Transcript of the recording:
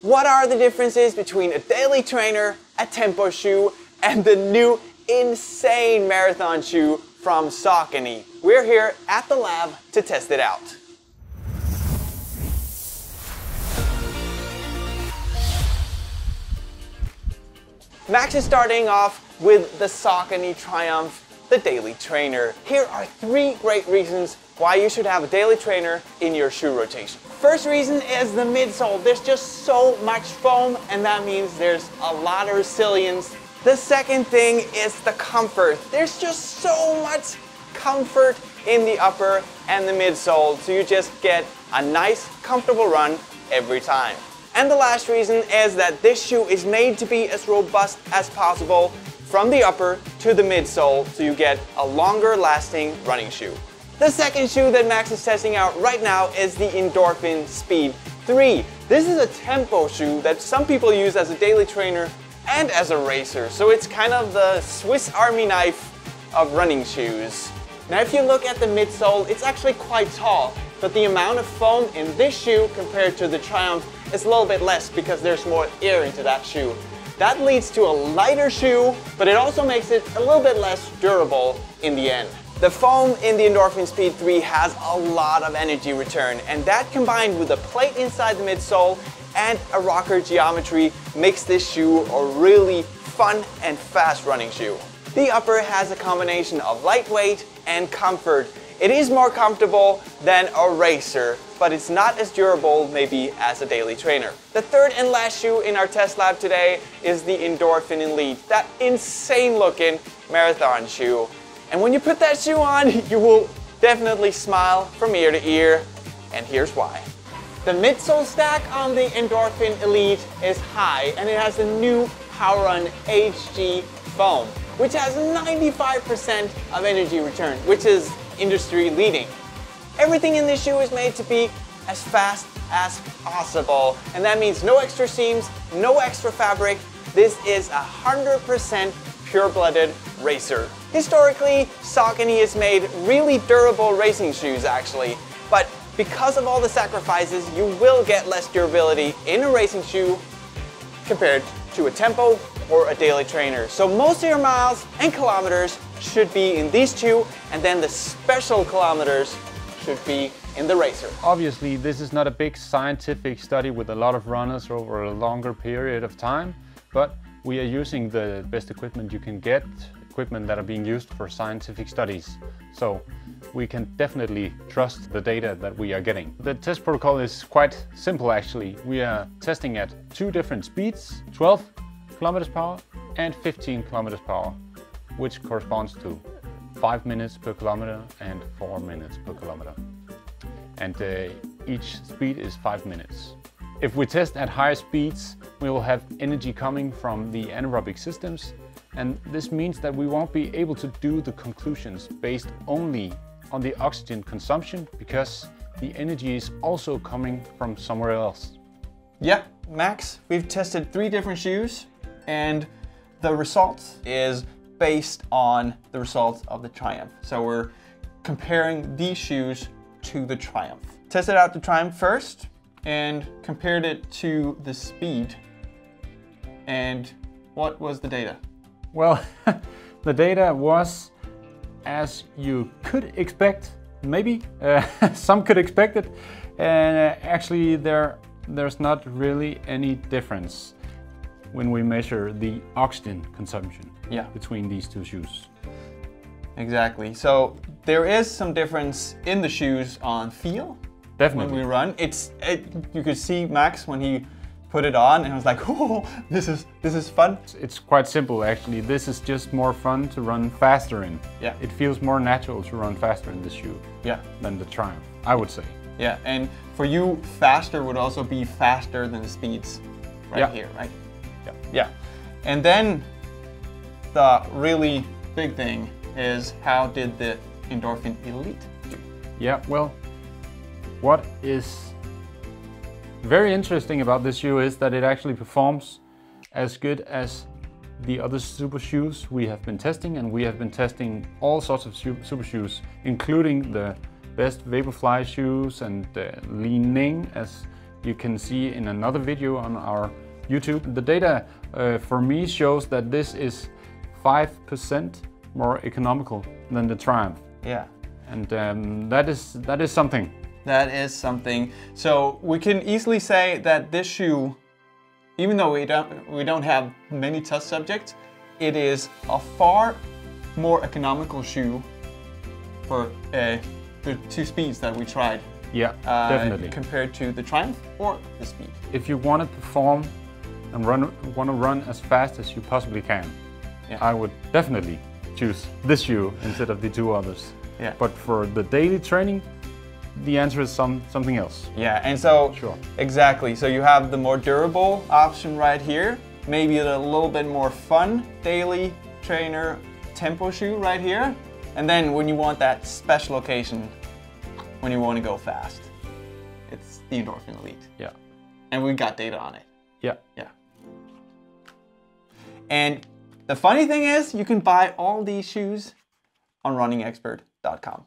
What are the differences between a daily trainer, a tempo shoe, and the new insane marathon shoe from Saucony? We're here at the lab to test it out. Max is starting off with the Saucony Triumph, the daily trainer. Here are 3 great reasons why you should have a daily trainer in your shoe rotation. First reason is the midsole. There's just so much foam, and that means there's a lot of resilience. The second thing is the comfort. There's just so much comfort in the upper and the midsole, so you just get a nice, comfortable run every time. And the last reason is that this shoe is made to be as robust as possible from the upper to the midsole, so you get a longer lasting running shoe. The second shoe that Max is testing out right now is the Endorphin Speed 3. This is a tempo shoe that some people use as a daily trainer and as a racer, so it's kind of the Swiss Army knife of running shoes. Now if you look at the midsole, it's actually quite tall, but the amount of foam in this shoe compared to the Triumph is a little bit less because there's more air into that shoe. That leads to a lighter shoe, but it also makes it a little bit less durable in the end. The foam in the Endorphin Speed 3 has a lot of energy return, and that combined with a plate inside the midsole and a rocker geometry makes this shoe a really fun and fast running shoe. The upper has a combination of lightweight and comfort. It is more comfortable than a racer, but it's not as durable maybe as a daily trainer. The third and last shoe in our test lab today is the Endorphin Elite, that insane looking marathon shoe. And when you put that shoe on, you will definitely smile from ear to ear, and here's why. The midsole stack on the Endorphin Elite is high, and it has the new PowerRun HG foam, which has 95% of energy return, which is industry leading. Everything in this shoe is made to be as fast as possible, and that means no extra seams, no extra fabric. This is 100% pure-blooded racer. Historically, Saucony has made really durable racing shoes actually, but because of all the sacrifices, you will get less durability in a racing shoe compared to a tempo or a daily trainer. So most of your miles and kilometers should be in these two, and then the special kilometers should be in the racer. Obviously, this is not a big scientific study with a lot of runners over a longer period of time, but we are using the best equipment you can get, equipment that are being used for scientific studies. So we can definitely trust the data that we are getting. The test protocol is quite simple actually. We are testing at 2 different speeds, 12 kilometers per hour and 15 kilometers per hour, which corresponds to 5 minutes per kilometer and 4 minutes per kilometer. And each speed is 5 minutes. If we test at higher speeds, we will have energy coming from the anaerobic systems, and this means that we won't be able to do the conclusions based only on the oxygen consumption, because the energy is also coming from somewhere else. Yeah, Max, we've tested 3 different shoes, and the results is based on the results of the Triumph. So we're comparing these shoes to the Triumph. Tested out the Triumph first and compared it to the Speed. And what was the data? Well, the data was as you could expect, maybe. Some could expect it. And actually there's not really any difference when we measure the oxygen consumption between these 2 shoes. Exactly. So there is some difference in the shoes on feel. Definitely. When we run. You could see Max when he put it on and I was like, oh, this is fun. It's quite simple actually. This is just more fun to run faster in. Yeah. It feels more natural to run faster in this shoe than the Triumph, I would say. Yeah, and for you, faster would also be faster than the Speeds here, right? Yeah. And then the really big thing is, how did the Endorphin Elite do? Yeah, well, what is very interesting about this shoe is that it actually performs as good as the other super shoes we have been testing, and we have been testing all sorts of super shoes, including the best Vaporfly shoes and Li Ning, as you can see in another video on our YouTube. The data for me shows that this is 5% more economical than the Triumph. Yeah. And that is something. That is something. So we can easily say that this shoe, even though we don't have many test subjects, it is a far more economical shoe for the two speeds that we tried. Yeah, definitely. Compared to the Triumph or the Speed. If you want to perform and want to run as fast as you possibly can, yeah, I would definitely choose this shoe instead of the two others. Yeah. But for the daily training, the answer is something else. Yeah, and so sure. Exactly. So you have the more durable option right here, maybe a little bit more fun daily trainer tempo shoe right here, and then when you want that special occasion, when you want to go fast, it's the Endorphin Elite. Yeah. And we got data on it. Yeah. Yeah. And the funny thing is, you can buy all these shoes on runningexpert.com.